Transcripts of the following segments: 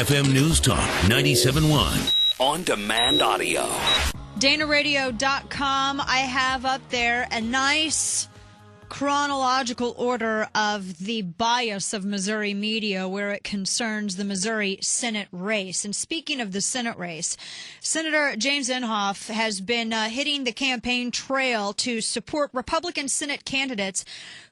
FM News Talk 97.1. On-demand audio. DanaRadio.com. I have up there a nice chronological order of the bias of Missouri media where it concerns the Missouri Senate race. And speaking of the Senate race, Senator James Inhofe has been hitting the campaign trail to support Republican Senate candidates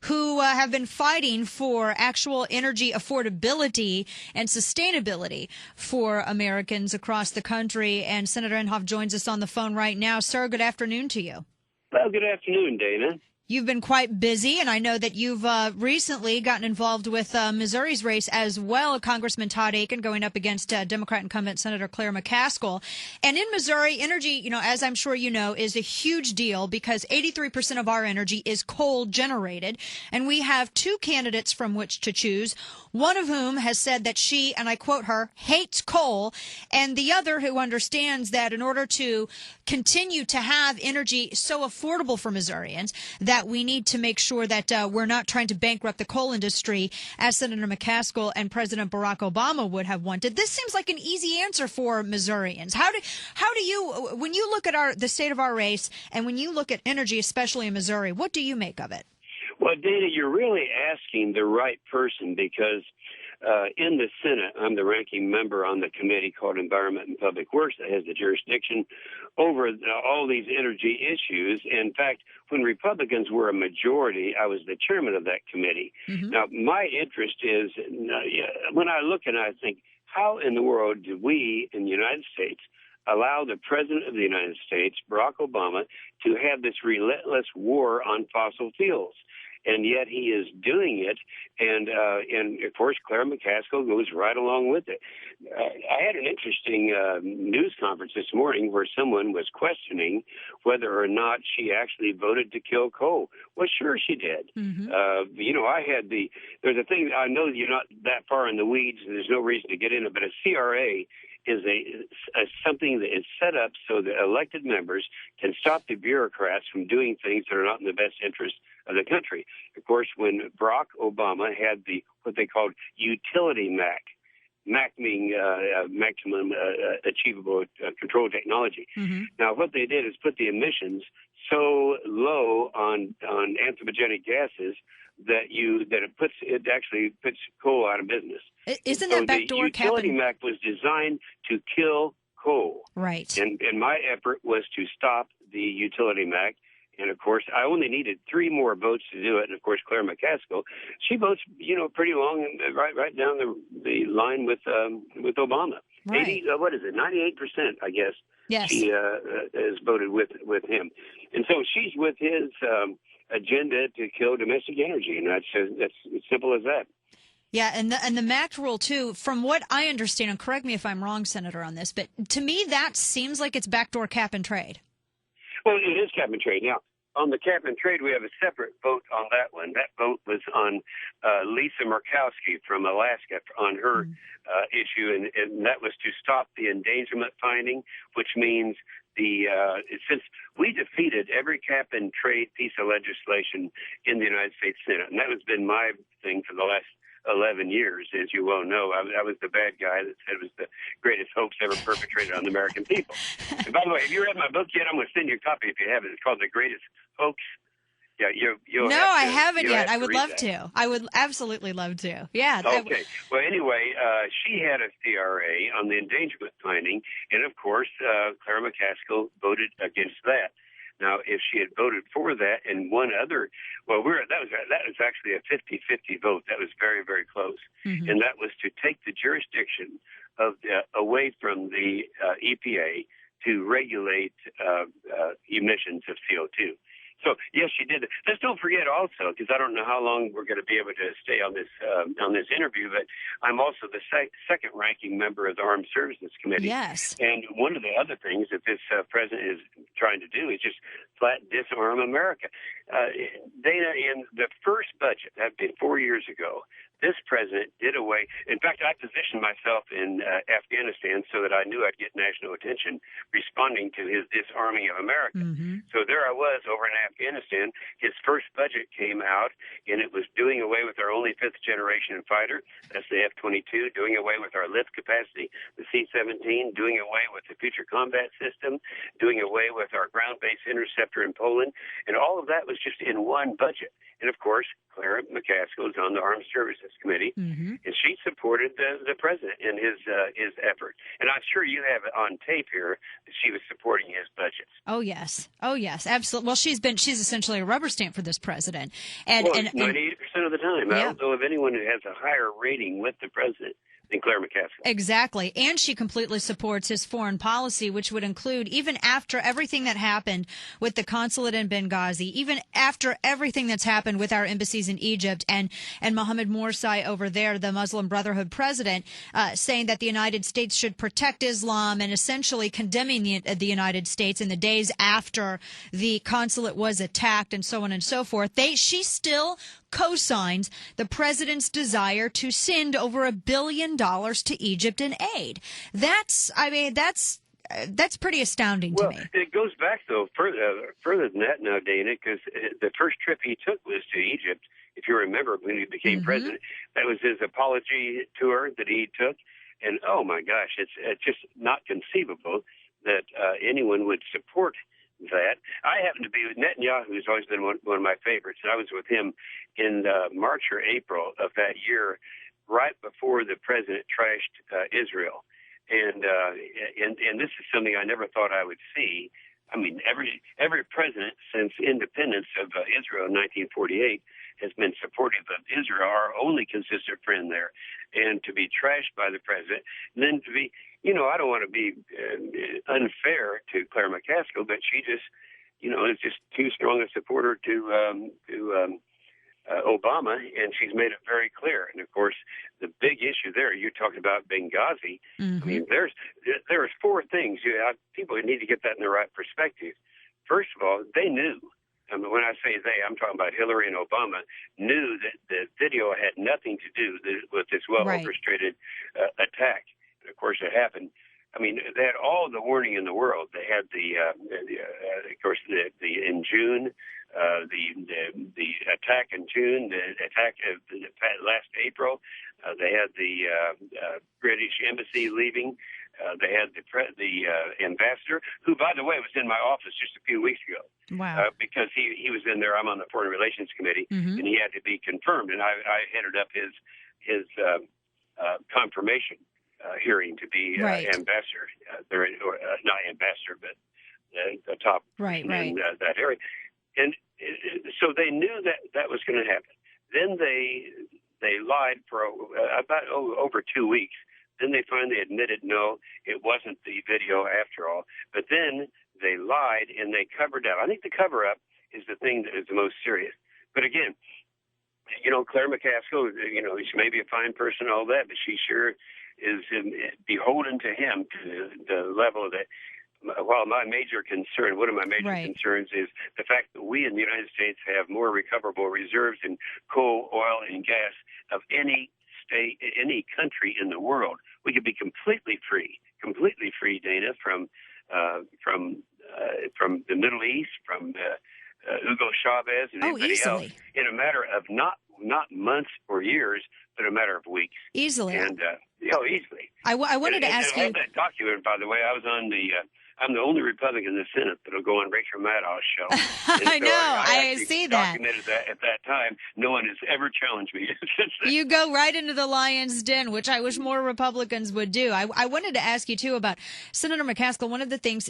who have been fighting for actual energy affordability and sustainability for Americans across the country. And Senator Inhofe joins us on the phone right now. Sir, good afternoon to you. Well, good afternoon, Dana. You've been quite busy, and I know that you've recently gotten involved with Missouri's race as well. Congressman Todd Akin going up against Democrat incumbent Senator Claire McCaskill. And in Missouri, energy, as I'm sure you know, is a huge deal because 83% of our energy is coal generated. And we have two candidates from which to choose, one of whom has said that she, and I quote her, hates coal, and the other who understands that in order to continue to have energy so affordable for Missourians, that we need to make sure that we're not trying to bankrupt the coal industry as Senator McCaskill and President Barack Obama would have wanted. This seems like an easy answer for Missourians. How do you, when you look at the state of our race and when you look at energy, especially in Missouri, what do you make of it? Well, Dana, you're really asking the right person because in the Senate, I'm the ranking member on the committee called Environment and Public Works that has the jurisdiction over all these energy issues. In fact, when Republicans were a majority, I was the chairman of that committee. Mm-hmm. Now, my interest is, when I look and I think, how in the world do we in the United States allow the President of the United States, Barack Obama, to have this relentless war on fossil fuels? And yet he is doing it, and of course Claire McCaskill goes right along with it. I had an interesting news conference this morning where someone was questioning whether or not she actually voted to kill coal. Well, sure she did. Mm-hmm. There's a thing, I know you're not that far in the weeds, and there's no reason to get in it, but a CRA is something that is set up so that elected members can stop the bureaucrats from doing things that are not in the best interest of the country. Of course, when Barack Obama had what they called utility MAC meaning maximum achievable control technology. Mm-hmm. Now, what they did is put the emissions so low on anthropogenic gases that it actually puts coal out of business. Isn't that backdoor cap? The utility MAC was designed to kill coal. Right. And my effort was to stop the utility MAC. And, of course, I only needed 3 more votes to do it. And, of course, Claire McCaskill, she votes, pretty long, right down the line with Obama. Right. 98%, I guess. Yes. She has voted with him. And so she's with his agenda to kill domestic energy. And that's as simple as that. Yeah, and the MAC rule, too, from what I understand, and correct me if I'm wrong, Senator, on this, but to me that seems like it's backdoor cap and trade. Well, it is cap and trade. Now, on the cap and trade, we have a separate vote on that one. That vote was on Lisa Murkowski from Alaska on her issue, and that was to stop the endangerment finding, which means since we defeated every cap and trade piece of legislation in the United States Senate, and that has been my thing for the last 11 years, as you well know. I was the bad guy that said it was the greatest hoax ever perpetrated on the American people. And by the way, have you read my book yet? I'm going to send you a copy if you haven't. It's called The Greatest Hoax. Yeah, you'll No, I haven't yet. I would love that. to. I would absolutely love to. Yeah. Okay. Well, anyway, she had a CRA on the endangerment finding, and of course, Claire McCaskill voted against that. Now, if she had voted for that and one other, that was actually a 50-50 vote. That was very, very close. Mm-hmm. And that was to take the jurisdiction away from the EPA to regulate emissions of CO2. So, yes, she did. Let's don't forget also, because I don't know how long we're going to be able to stay on this interview, but I'm also the second-ranking member of the Armed Services Committee. Yes. And one of the other things that this president is trying to do is just flat disarm America. Dana, in the first budget, that had been 4 years ago, this president did away. In fact, I positioned myself in Afghanistan so that I knew I'd get national attention responding to his disarming of America. So there I was over in Afghanistan. His first budget came out, and it was doing away with our only fifth-generation fighter. That's the F-22, doing away with our lift capacity, the C-17, doing away with the Future Combat System, doing away with our ground-based interceptor in Poland. And all of that was just in one budget. And, of course, Clara McCaskill is on the Armed Services Committee, and she supported the president in his effort. And I'm sure you have it on tape here that she was supporting his budgets. Oh, yes, absolutely. Well, she's essentially a rubber stamp for this president. And 98% of the time. I don't know of anyone who has a higher rating with the president than Clara McCaskill. Exactly. And she completely supports his foreign policy, which would include, even after everything that happened with the consulate in Benghazi, even after everything that's happened with our embassies in Egypt and Mohammed Morsi over there, the Muslim Brotherhood president, saying that the United States should protect Islam and essentially condemning the United States in the days after the consulate was attacked and so on and so forth. She still co-signs the president's desire to send over $1 billion to Egypt in aid. That's pretty astounding to me. Well, it goes back, though, further than that now, Dana, because the first trip he took was to Egypt. If you remember, when he became president, that was his apology tour that he took. And, oh, my gosh, it's just not conceivable that anyone would support that. I happen to be with Netanyahu, who's always been one of my favorites, and I was with him in March or April of that year, right before the president trashed Israel. And this is something I never thought I would see. I mean, every president since independence of Israel in 1948 has been supportive of Israel, our only consistent friend there. And to be trashed by the president, and then to be, I don't want to be unfair to Clara McCaskill, but she just, is just too strong a supporter to Obama, and she's made it very clear. And of course, the big issue there, you're talking about Benghazi. I mean, there's four things. People need to get that in the right perspective. First of all, they knew. I mean, when I say they, I'm talking about Hillary and Obama, knew that the video had nothing to do with this well-orchestrated attack. And of course, it happened. I mean, they had all the warning in the world. They had in June, the attack in June, the attack last April. They had the British embassy leaving. They had the ambassador, who, by the way, was in my office just a few weeks ago. Wow. Because he was in there. I'm on the Foreign Relations Committee, and he had to be confirmed. And I headed up his confirmation hearing to be ambassador. Not ambassador, but the top in that area. And so they knew that was going to happen. Then they lied for about over 2 weeks. Then they finally admitted, no, it wasn't the video after all. But then they lied and they covered up. I think the cover-up is the thing that is the most serious. But again, Clara McCaskill, she may be a fine person, all that, but she sure is beholden to him to the level that, while one of my major concerns is the fact that we in the United States have more recoverable reserves in coal, oil, and gas of any state, any country in the world. We could be completely free, Dana, from the Middle East, from Hugo Chavez and anybody else, in a matter of not months or years, but a matter of weeks. Easily. And easily. I wanted to ask you. That document, by the way, I was on I'm the only Republican in the Senate that'll go on Rachel Maddow's show. I know. I see that. Documented that at that time. No one has ever challenged me since then. You go right into the lion's den, which I wish more Republicans would do. I wanted to ask you, too, about Senator McCaskill. One of the things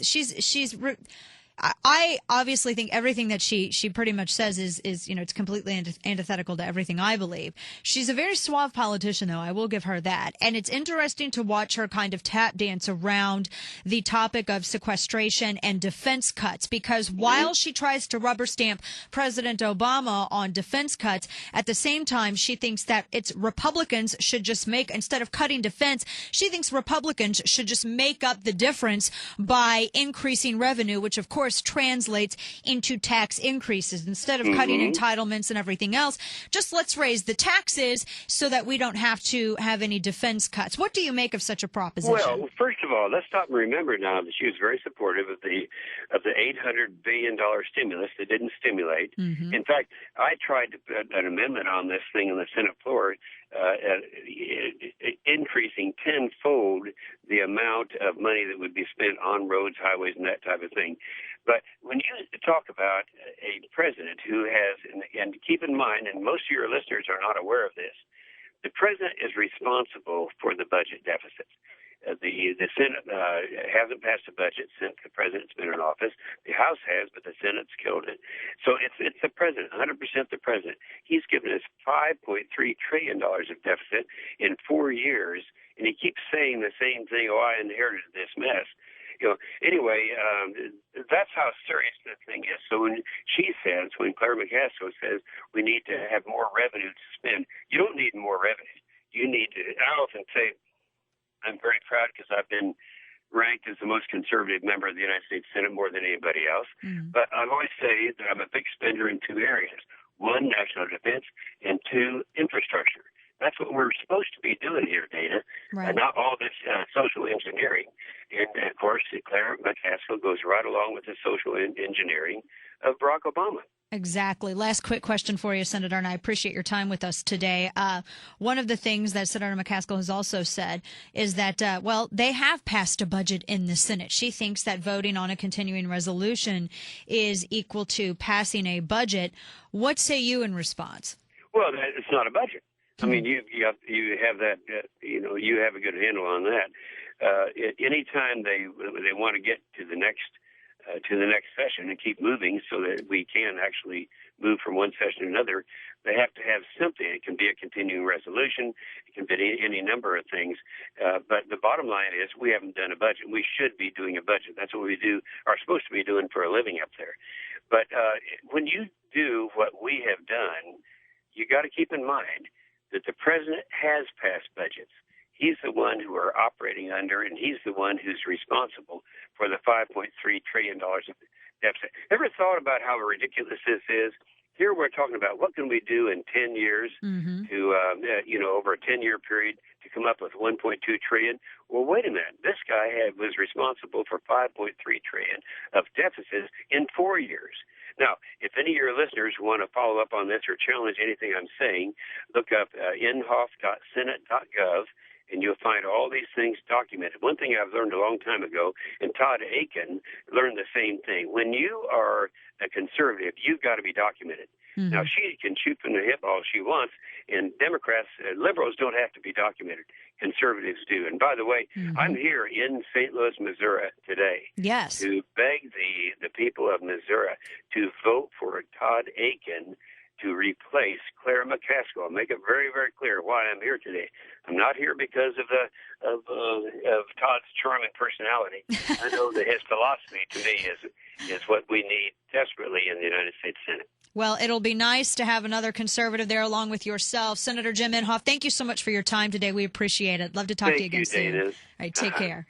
I obviously think everything that she pretty much says is it's completely antithetical to everything I believe. She's a very suave politician, though. I will give her that. And it's interesting to watch her kind of tap dance around the topic of sequestration and defense cuts, because while she tries to rubber stamp President Obama on defense cuts, at the same time, she thinks that it's Republicans should just instead of cutting defense, she thinks Republicans should just make up the difference by increasing revenue, which, of course, course, translates into tax increases. Instead of cutting entitlements and everything else, just let's raise the taxes so that we don't have to have any defense cuts. What do you make of such a proposition? Well, first of all, let's stop and remember now that she was very supportive of the $800 billion stimulus that didn't stimulate. In fact, I tried to put an amendment on this thing on the Senate floor, increasing tenfold the amount of money that would be spent on roads, highways, and that type of thing. But when you talk about a president who has, and keep in mind, and most of your listeners are not aware of this, the president is responsible for the budget deficits. The Senate hasn't passed a budget since the president's been in office. The House has, but the Senate's killed it. So it's the president, 100% the president. He's given us $5.3 trillion of deficit in 4 years, and he keeps saying the same thing, oh, I inherited this mess. Anyway, that's how serious the thing is. So when she says, when Claire McCaskill says we need to have more revenue to spend, you don't need more revenue. You need to, I often say, I'm very proud because I've been ranked as the most conservative member of the United States Senate more than anybody else. But I always say that I'm a big spender in 2 areas. 1, national defense, and 2, infrastructure. That's what we're supposed to be doing here, Dana, and not all this social engineering. And, of course, Claire McCaskill goes right along with the social engineering of Barack Obama. Exactly. Last quick question for you, Senator, and I appreciate your time with us today. One of the things that Senator McCaskill has also said is that, they have passed a budget in the Senate. She thinks that voting on a continuing resolution is equal to passing a budget. What say you in response? Well, it's not a budget. I mean, you have that, you have a good handle on that. Anytime they want to get to the next session and keep moving so that we can actually move from one session to another, they have to have something. It can be a continuing resolution. It can be any number of things. But the bottom line is we haven't done a budget. We should be doing a budget. That's what we are supposed to be doing for a living up there. But when you do what we have done, you got to keep in mind that the president has passed budgets. He's the one who we're operating under, and he's the one who's responsible for the $5.3 trillion of deficit. Ever thought about how ridiculous this is? Here we're talking about what can we do in 10 years to, over a 10-year period to come up with $1.2 trillion. Well, wait a minute. This guy was responsible for $5.3 trillion of deficits in 4 years. Now, if any of your listeners want to follow up on this or challenge anything I'm saying, look up inhofe.senate.gov, and you'll find all these things documented. One thing I've learned a long time ago, and Todd Akin learned the same thing. When you are a conservative, you've got to be documented. Now, she can shoot from the hip all she wants, and Democrats, liberals don't have to be documented. Conservatives do. And by the way, I'm here in St. Louis, Missouri today to beg the people of Missouri to vote for Todd Akin to replace Claire McCaskill. I'll make it very, very clear why I'm here today. I'm not here because of Todd's charming personality. I know that his philosophy, to me, is what we need desperately in the United States Senate. Well, it'll be nice to have another conservative there along with yourself. Senator Jim Inhofe, thank you so much for your time today. We appreciate it. Love to talk to you again soon. Dana. All right, take care.